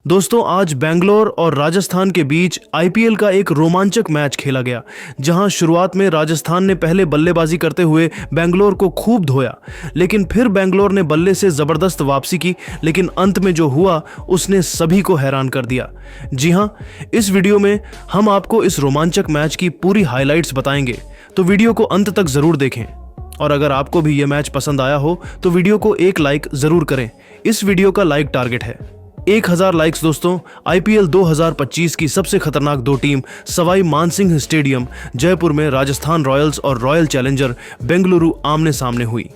दोस्तों, आज बेंगलोर और राजस्थान के बीच आईपीएल का एक रोमांचक मैच खेला गया, जहां शुरुआत में राजस्थान ने पहले बल्लेबाजी करते हुए बेंगलोर को खूब धोया, लेकिन फिर बेंगलोर ने बल्ले से जबरदस्त वापसी की। लेकिन अंत में जो हुआ उसने सभी को हैरान कर दिया। जी हां, इस वीडियो में हम आपको इस रोमांचक मैच की पूरी हाइलाइट्स बताएंगे, तो वीडियो को अंत तक जरूर देखें। और अगर आपको भी यह मैच पसंद आया हो तो वीडियो को एक लाइक जरूर करें। इस वीडियो का लाइक टारगेट है 1000 लाइक्स। दोस्तों, आईपीएल 2025 की सबसे खतरनाक दो टीम सवाई मानसिंह स्टेडियम जयपुर में राजस्थान रॉयल्स और रॉयल चैलेंजर बेंगलुरु आमने सामने हुई।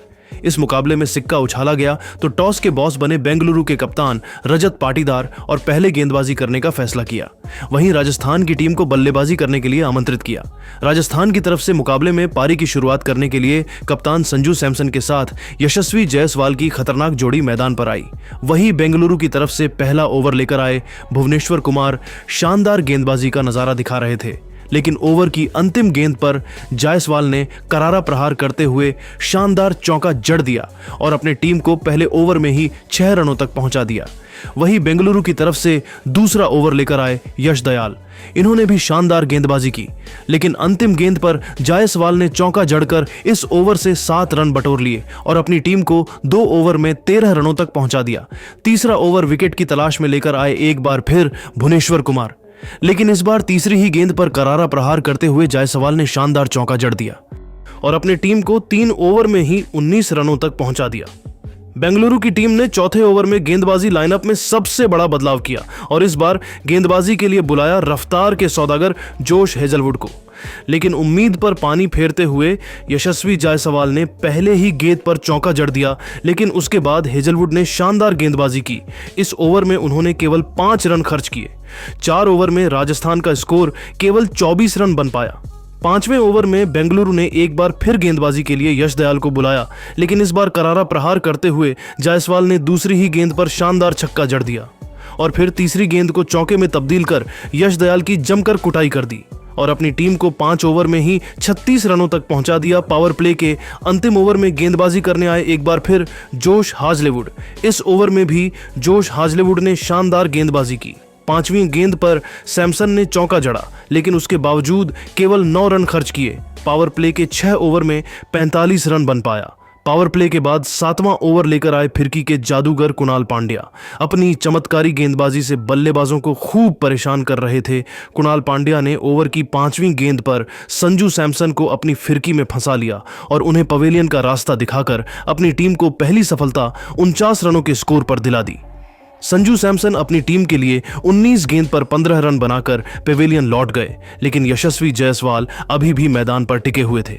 इस मुकाबले में सिक्का उछाला गया तो टॉस के बॉस बने बेंगलुरु के कप्तान रजत पाटीदार और पहले गेंदबाजी करने का फैसला किया। वहीं राजस्थान की टीम को बल्लेबाजी करने के लिए आमंत्रित किया। राजस्थान की तरफ से मुकाबले में पारी की शुरुआत करने के लिए कप्तान संजू सैमसन के साथ यशस्वी जायसवाल की खतरनाक जोड़ी मैदान पर आई। वहीं बेंगलुरु की तरफ से पहला ओवर लेकर आए भुवनेश्वर कुमार शानदार गेंदबाजी का नजारा दिखा रहे थे, लेकिन ओवर की अंतिम गेंद पर जायसवाल ने करारा प्रहार करते हुए शानदार चौका जड़ दिया और अपने टीम को पहले ओवर में ही 6 रनों तक पहुंचा दिया। वहीं बेंगलुरु की तरफ से दूसरा ओवर लेकर आए यश दयाल। इन्होंने भी शानदार गेंदबाजी की, लेकिन अंतिम गेंद पर जायसवाल ने चौका जड़कर इस ओवर से 7 रन बटोर लिए और अपनी टीम को 2 ओवर में 13 रनों तक पहुंचा दिया। तीसरा ओवर विकेट की तलाश में लेकर आए एक बार फिर भुवनेश्वर कुमार, लेकिन इस बार तीसरी ही गेंद पर करारा प्रहार करते हुए जायसवाल ने शानदार चौका जड़ दिया और अपनी टीम को 3 ओवर में ही 19 रनों तक पहुंचा दिया। बेंगलुरु की टीम ने चौथे ओवर में गेंदबाजी लाइनअप में सबसे बड़ा बदलाव किया और इस बार गेंदबाजी के लिए बुलाया रफ्तार के सौदागर जोश हेजलवुड को। लेकिन उम्मीद पर पानी फेरते हुए यशस्वी जायसवाल ने पहले ही गेंद पर चौका जड़ दिया, लेकिन उसके बाद हेजलवुड ने शानदार गेंदबाजी की। इस ओवर में उन्होंने केवल 5 रन खर्च किए। 4 ओवर में राजस्थान का स्कोर केवल 24 रन बन पाया। 5वें ओवर में बेंगलुरु ने एक बार फिर गेंदबाजी के लिए यश दयाल को बुलाया, लेकिन इस बार करारा प्रहार करते हुए जायसवाल ने दूसरी ही गेंद पर शानदार छक्का जड़ दिया और फिर तीसरी गेंद को चौके में तब्दील कर यश दयाल की जमकर कुटाई कर दी और अपनी टीम को 5 ओवर में ही 36 रनों तक पहुंचा दिया। पावर प्ले के अंतिम ओवर में गेंदबाजी करने आए एक बार फिर जोश हाजलेवुड। इस ओवर में भी जोश हाजलेवुड ने शानदार गेंदबाजी की। 5वीं गेंद पर सैमसन ने चौका जड़ा, लेकिन उसके बावजूद केवल 9 रन खर्च किए। पावर प्ले के 6 ओवर में 45 रन बन पाया। पावर प्ले के बाद 7वां ओवर लेकर आए फिरकी के जादूगर कुणाल पांड्या। अपनी चमत्कारी गेंदबाजी से बल्लेबाजों को खूब परेशान कर रहे थे। कुणाल पांड्या ने ओवर की 5वीं गेंद पर संजू सैमसन को अपनी फिरकी में फंसा लिया और उन्हें पवेलियन का रास्ता दिखाकर अपनी टीम को पहली सफलता 49 रनों के स्कोर पर दिला दी। संजू सैमसन अपनी टीम के लिए 19 गेंद पर 15 रन बनाकर पवेलियन लौट गए, लेकिन यशस्वी जायसवाल अभी भी मैदान पर टिके हुए थे।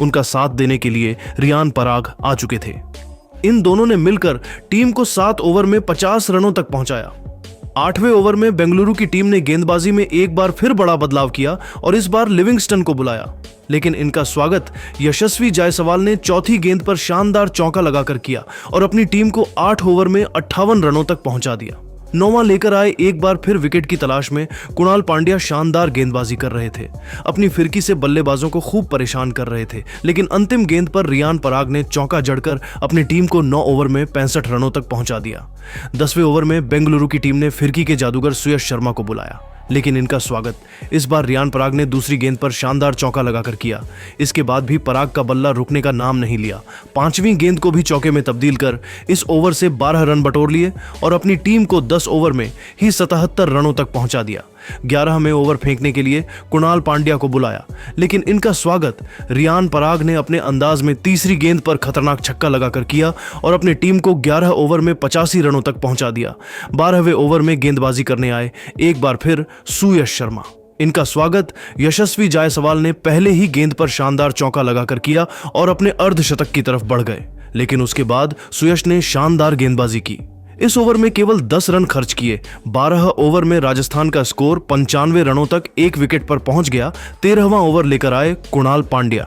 उनका साथ देने के लिए रियान पराग आ चुके थे। इन दोनों ने मिलकर टीम को 7 ओवर में 50 रनों तक पहुंचाया। 8वें ओवर में बेंगलुरु की टीम ने गेंदबाजी में एक बार फिर बड़ा बदलाव किया और इस बार लिविंगस्टन को बुलाया, लेकिन इनका स्वागत यशस्वी जायसवाल ने चौथी गेंद पर शानदार चौका लगाकर किया और अपनी टीम को 8 ओवर में 58 रनों तक पहुंचा दिया। 9वां लेकर आए एक बार फिर विकेट की तलाश में कुणाल पांड्या शानदार गेंदबाजी कर रहे थे। अपनी फिरकी से बल्लेबाजों को खूब परेशान कर रहे थे, लेकिन अंतिम गेंद पर रियान पराग ने चौका जड़कर अपनी टीम को 9 ओवर में 65 रनों तक पहुंचा दिया। 10वें ओवर में बेंगलुरु की टीम ने फिरकी के जादूगर सुयश शर्मा को बुलाया, लेकिन इनका स्वागत इस बार रियान पराग ने दूसरी गेंद पर शानदार चौका लगाकर किया। इसके बाद भी पराग का बल्ला रुकने का नाम नहीं लिया। 5वीं गेंद को भी चौके में तब्दील कर इस ओवर से 12 रन बटोर लिए और अपनी टीम को 10 ओवर में ही 77 रनों तक पहुंचा दिया। 11वें ओवर फेंकने के लिए कुणाल पांड्या को बुलाया, लेकिन इनका स्वागत रियान पराग ने अपने अंदाज में तीसरी गेंद पर खतरनाक छक्का लगाकर किया और अपनी टीम को 11 ओवर में 85 रनों तक पहुंचा दिया। 12वें ओवर में गेंदबाजी करने आए एक बार फिर सुयश शर्मा। इनका स्वागत यशस्वी जायसवाल ने पहले ही गेंद पर शानदार चौका लगाकर किया और अपने अर्धशतक की तरफ बढ़ गए, लेकिन उसके बाद सुयश ने शानदार गेंदबाजी की। इस ओवर में केवल 10 रन खर्च किए। 12 ओवर में राजस्थान का स्कोर 95 रनों तक एक विकेट पर पहुंच गया। 13वां ओवर लेकर आए कुणाल पांड्या।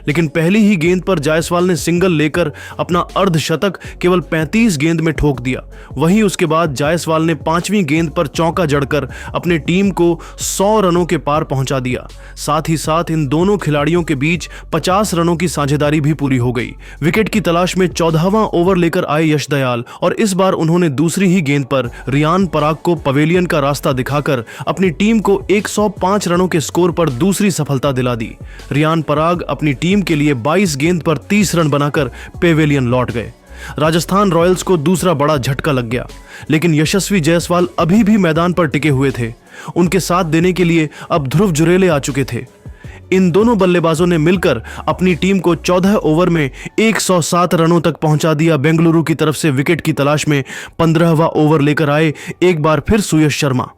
लेकिन पहली ही गेंद पर जायसवाल ने सिंगल लेकर अपना अर्धशतक केवल 35 गेंद में ठोक दिया। वहीं उसके बाद जायसवाल ने 5वीं गेंद पर चौका जड़कर अपनी टीम को 100 रनों के पार पहुंचा दिया। साथ ही साथ इन दोनों खिलाड़ियों के बीच 50 रनों की साझेदारी भी पूरी हो गई। विकेट की तलाश में 14वां ओवर लेकर आए यश दयाल और इस बार उन्होंने दूसरी ही गेंद पर रियान पराग को पवेलियन का रास्ता दिखाकर अपनी टीम को 105 रनों के स्कोर पर दूसरी सफलता दिला दी। रियान पराग अपनी टीम के लिए 22 गेंद पर 30 रन बनाकर पेवेलियन लौट गए। राजस्थान रॉयल्स को दूसरा बड़ा झटका लग गया, लेकिन यशस्वी जायसवाल अभी भी मैदान पर टिके हुए थे। उनके साथ देने के लिए अब ध्रुव जुरेले आ चुके थे। इन दोनों बल्लेबाजों ने मिलकर अपनी टीम को 14 ओवर में 107 रनों तक पहुंचा दिया। बेंगलुरु की तरफ से विकेट की तलाश में 15वां ओवर लेकर आए एक बार फिर सुयश शर्मा।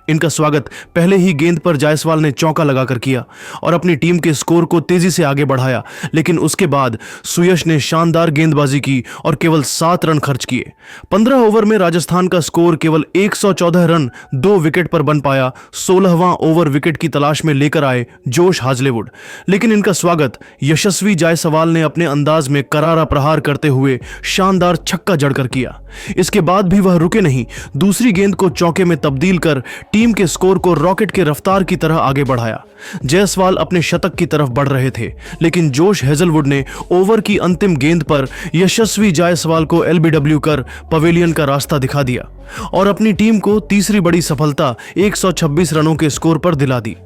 इनका स्वागत पहले ही गेंद पर जायसवाल ने चौका लगाकर किया और अपनी टीम के स्कोर को तेजी से आगे बढ़ाया, लेकिन उसके बाद सुयश ने शानदार गेंदबाजी की और केवल 7 रन खर्च किए। 15 ओवर में राजस्थान का स्कोर केवल 114 रन 2 विकेट पर बन पाया। 16वां ओवर विकेट की तलाश में लेकर आए जोश हाजलेवुड, लेकिन इनका स्वागत यशस्वी जायसवाल ने अपने अंदाज में करारा प्रहार करते हुए शानदार छक्का जड़कर किया। इसके बाद भी वह रुके नहीं, दूसरी गेंद को चौके में तब्दील कर टीम के स्कोर को रॉकेट के रफ्तार की तरह आगे बढ़ाया। जायसवाल अपने शतक की तरफ बढ़ रहे थे, लेकिन जोश हेजलवुड ने ओवर की अंतिम गेंद पर यशस्वी जायसवाल को एलबीडब्ल्यू कर पवेलियन का रास्ता दिखा दिया और अपनी टीम को तीसरी बड़ी सफलता 126 रनों के स्कोर पर दिला दी।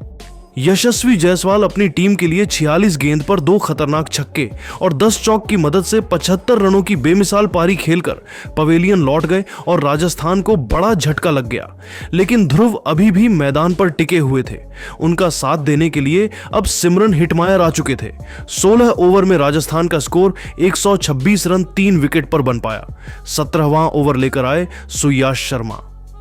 यशस्वी जायसवाल अपनी टीम के लिए 46 गेंद पर 2 खतरनाक छक्के और 10 चौक की मदद से 75 रनों की बेमिसाल पारी खेलकर पवेलियन लौट गए और राजस्थान को बड़ा झटका लग गया। लेकिन ध्रुव अभी भी मैदान पर टिके हुए थे। उनका साथ देने के लिए अब सिमरन हिटमायर आ चुके थे। 16 ओवर में राजस्थान का स्कोर 126 रन 3 विकेट पर बन पाया। 17वां ओवर लेकर आए सुयश शर्मा।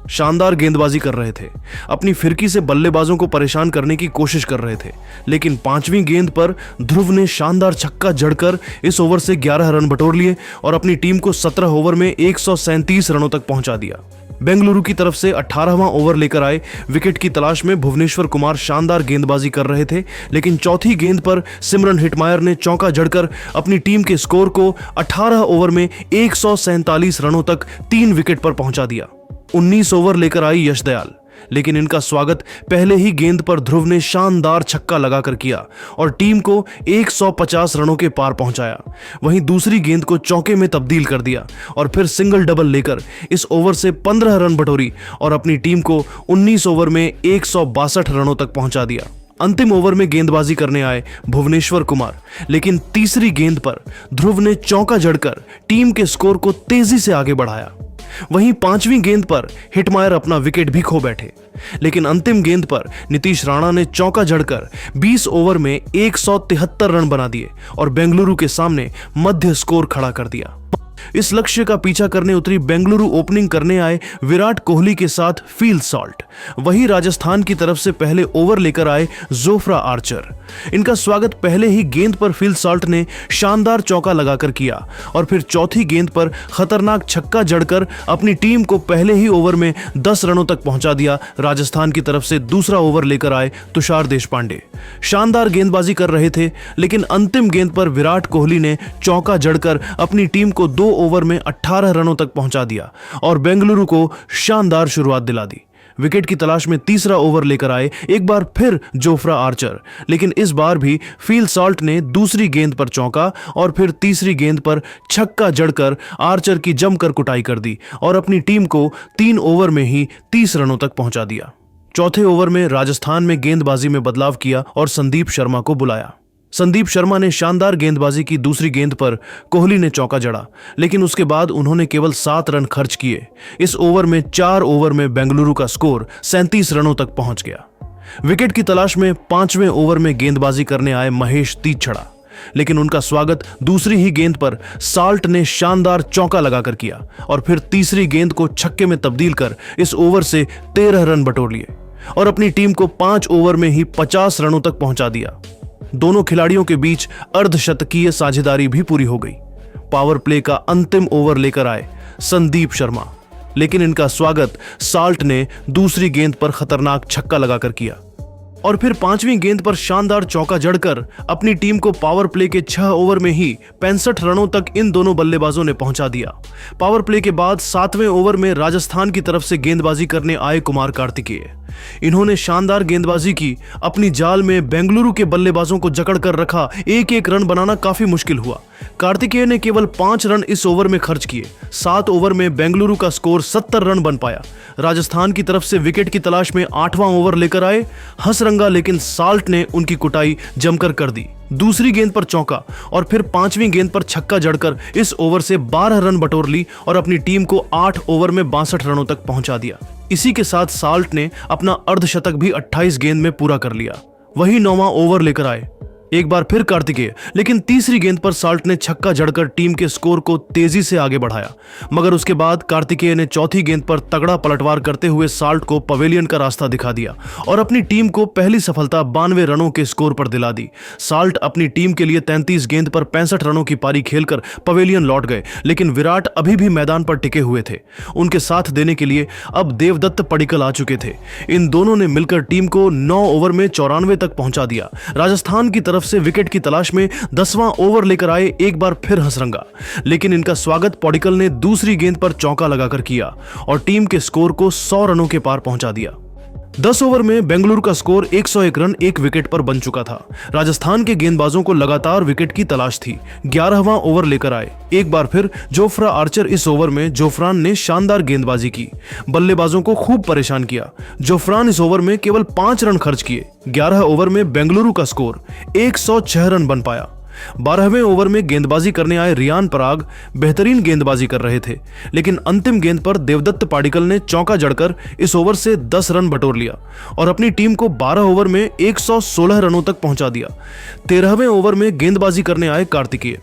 शानदार गेंदबाजी कर रहे थे, अपनी फिरकी से बल्लेबाजों को परेशान करने की कोशिश कर रहे थे, लेकिन 5वीं गेंद पर ध्रुव ने शानदार छक्का जड़कर इस ओवर से 11 रन बटोर लिए और अपनी टीम को 17 ओवर में 137 रनों तक पहुंचा दिया। बेंगलुरु की तरफ से 18वां ओवर लेकर आए विकेट की तलाश में भुवनेश्वर कुमार शानदार गेंदबाजी कर रहे थे, लेकिन चौथी गेंद पर सिमरन हिटमायर ने चौका जड़कर अपनी टीम के स्कोर को 18 ओवर में 147 रनों तक 3 विकेट पर पहुंचा दिया। 19 ओवर लेकर आई यश दयाल, लेकिन इनका स्वागत पहले ही गेंद पर ध्रुव ने शानदार छक्का लगाकर किया और टीम को 150 रनों के पार पहुंचाया। वहीं दूसरी गेंद को चौके में तब्दील कर दिया और फिर सिंगल डबल लेकर इस ओवर से 15 रन बटोरी और अपनी टीम को 19 ओवर में 162 रनों तक पहुंचा दिया। अंतिम ओवर में गेंदबाजी करने आए भुवनेश्वर कुमार, लेकिन तीसरी गेंद पर ध्रुव ने चौका जड़कर टीम के स्कोर को तेजी से आगे बढ़ाया। वहीं 5वीं गेंद पर हिटमायर अपना विकेट भी खो बैठे, लेकिन अंतिम गेंद पर नीतीश राणा ने चौका जड़कर 20 ओवर में 173 रन बना दिए और बेंगलुरु के सामने मध्य स्कोर खड़ा कर दिया। इस लक्ष्य का पीछा करने उतरी बेंगलुरु ओपनिंग करने आए विराट कोहली के साथ फील्ड सॉल्ट। वहीं राजस्थान की तरफ से पहले ओवर लेकर आए जोफ्रा आर्चर। इनका स्वागत पहले ही गेंद पर फील्ड सॉल्ट ने शानदार चौका लगाकर किया और फिर चौथी गेंद पर खतरनाक छक्का जड़कर अपनी टीम को पहले ही ओवर में 10 रनों तक पहुंचा दिया। राजस्थान की तरफ से दूसरा ओवर लेकर आए तुषार देशपांडे। शानदार गेंदबाजी कर रहे थे, लेकिन अंतिम गेंद पर विराट कोहली ने चौका जड़कर अपनी टीम को 2 ओवर में 18 रनों तक पहुंचा दिया और बेंगलुरु को शानदार शुरुआत दिला दी। विकेट की तलाश में तीसरा ओवर लेकर आए एक बार फिर जोफ्रा आर्चर, लेकिन इस बार भी फील्ड सॉल्ट ने दूसरी गेंद पर चौका और फिर तीसरी गेंद पर छक्का जड़कर आर्चर की जमकर कुटाई कर दी और अपनी टीम को 3 ओवर में ही 30 रनों तक पहुंचा दिया। चौथे ओवर में राजस्थान में गेंदबाजी में बदलाव किया और संदीप शर्मा को बुलाया। संदीप शर्मा ने शानदार गेंदबाजी की। दूसरी गेंद पर कोहली ने चौका जड़ा, लेकिन उसके बाद उन्होंने केवल 7 रन खर्च किए। इस ओवर में 4 ओवर में बेंगलुरु का स्कोर 37 रनों तक पहुंच गया। विकेट की तलाश में 5वें ओवर में गेंदबाजी करने आए महेश तीछड़ा, लेकिन उनका स्वागत दूसरी ही गेंद पर साल्ट ने शानदार चौका लगाकर किया और फिर तीसरी गेंद को छक्के में तब्दील कर इस ओवर से 13 रन बटोर लिए और अपनी टीम को 5 ओवर में ही 50 रनों तक पहुंचा दिया। दोनों खिलाड़ियों के बीच अर्धशतकीय साझेदारी भी पूरी हो गई। पावर प्ले का अंतिम ओवर लेकर आए संदीप शर्मा, लेकिन इनका स्वागत साल्ट ने दूसरी गेंद पर खतरनाक छक्का लगाकर किया। और फिर 5वीं गेंद पर शानदार चौका जड़कर अपनी टीम को पावर प्ले के 6 ओवर में ही 65 रनों तक इन दोनों बल्लेबाजों ने पहुंचा दिया। पावर प्ले के बाद 7वें ओवर में राजस्थान की तरफ से गेंदबाजी करने आए कुमार कार्तिकेय। इन्होंने शानदार गेंदबाजी की। अपनी जाल में बेंगलुरु के बल्लेबाजों को जकड़ कर रखा। एक रन बनाना काफी मुश्किल हुआ। कार्तिकेय ने केवल 5 रन इस ओवर में खर्च किए। 7 ओवर में बेंगलुरु का स्कोर 70 रन बन पाया। राजस्थान की तरफ से विकेट की तलाश में 8वां ओवर लेकर आए हंसरंगा, लेकिन साल्ट ने उनकी कुटाई जमकर कर दी। दूसरी गेंद पर चौका और फिर 5वीं गेंद पर छक्का जड़कर इस ओवर से 12 रन बटोर ली और अपनी टीम को 8 ओवर में 62 रनों तक पहुंचा दिया। इसी के साथ साल्ट ने अपना अर्धशतक भी 28 गेंद में पूरा कर लिया। वही 9वां ओवर लेकर आए एक बार फिर कार्तिकेय, लेकिन तीसरी गेंद पर साल्ट ने छक्का जड़कर टीम के स्कोर को तेजी से आगे बढ़ाया। मगर उसके बाद कार्तिकेय ने चौथी गेंद पर तगड़ा पलटवार करते हुए साल्ट को पवेलियन का रास्ता दिखा दिया और अपनी टीम को पहली सफलता 92 रनों के स्कोर पर दिला दी। साल्ट अपनी टीम के लिए 33 गेंद पर 65 रनों की पारी खेलकर पवेलियन लौट गए, लेकिन विराट अभी भी मैदान पर टिके हुए थे। उनके साथ देने के लिए अब देवदत्त पडिक्कल आ चुके थे। इन दोनों ने मिलकर टीम को 9 ओवर में 94 तक पहुंचा दिया। राजस्थान की तरफ से विकेट की तलाश में 10वां ओवर लेकर आए एक बार फिर हंसरंगा, लेकिन इनका स्वागत पडिक्कल ने दूसरी गेंद पर चौका लगाकर किया और टीम के स्कोर को 100 रनों के पार पहुंचा दिया। 10 ओवर में बेंगलुरु का स्कोर 101 रन 1 विकेट पर बन चुका था। राजस्थान के गेंदबाजों को लगातार विकेट की तलाश थी। 11वां ओवर लेकर आए एक बार फिर जोफ्रा आर्चर। इस ओवर में जोफ्रान ने शानदार गेंदबाजी की, बल्लेबाजों को खूब परेशान किया। जोफ्रान इस ओवर में केवल 5 रन खर्च किए। 11 ओवर में बेंगलुरु का स्कोर 106 रन बन पाया। 12वें ओवर में गेंदबाजी करने आए रियान पराग बेहतरीन गेंदबाजी कर रहे थे, लेकिन अंतिम गेंद पर देवदत्त पाडिक्कल ने चौका जड़कर इस ओवर से 10 रन बटोर लिया और अपनी टीम को 12 ओवर में 116 रनों तक पहुंचा दिया। 13वें ओवर में गेंदबाजी करने आए कार्तिकेय।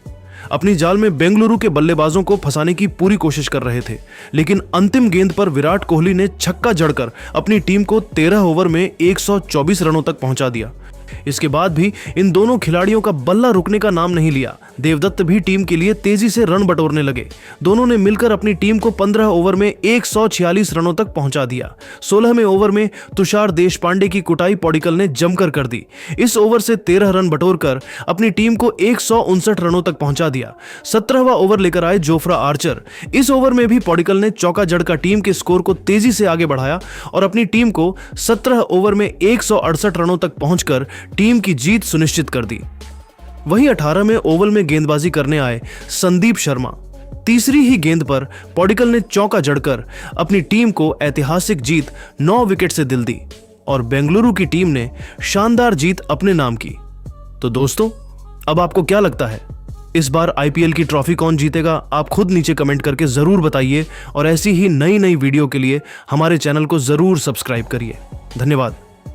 अपनी जाल में बेंगलुरु के बल्लेबाजों को फंसाने की पूरी कोशिश कर रहे थे, लेकिन अंतिम गेंद पर विराट कोहली ने छक्का जड़कर अपनी टीम को 13 ओवर में 124 रनों तक पहुंचा दिया। इसके बाद भी इन दोनों खिलाड़ियों का बल्ला रुकने का नाम नहीं लिया। देवदत्त भी टीम के लिए तेजी से रन बटोरने लगे। दोनों ने मिलकर अपनी टीम को 15 ओवर में 146 रनों तक पहुंचा दिया। 16वें ओवर में तुषार देशपांडे की कुटाई पडिक्कल ने जमकर कर दी। इस ओवर से 13 रन बटोरकर अपनी टीम को 159 रनों तक पहुंचा दिया। 17वां ओवर लेकर आए जोफ्रा आर्चर। इस ओवर में भी पडिक्कल ने चौका जड़कर टीम के स्कोर को तेजी से आगे बढ़ाया और अपनी टीम को 17 ओवर में 168 रनों तक पहुंचकर टीम की जीत सुनिश्चित कर दी। वहीं 18वें ओवर में गेंदबाजी करने आए संदीप शर्मा। तीसरी ही गेंद पर पडिक्कल ने चौका जड़कर अपनी टीम को ऐतिहासिक जीत 9 विकेट से दिल दी और बेंगलुरु की टीम ने शानदार जीत अपने नाम की। तो दोस्तों, अब आपको क्या लगता है, इस बार आईपीएल की ट्रॉफी कौन जीतेगा? आप खुद नीचे कमेंट करके जरूर बताइए और ऐसी ही नई वीडियो के लिए हमारे चैनल को जरूर सब्सक्राइब करिए। धन्यवाद।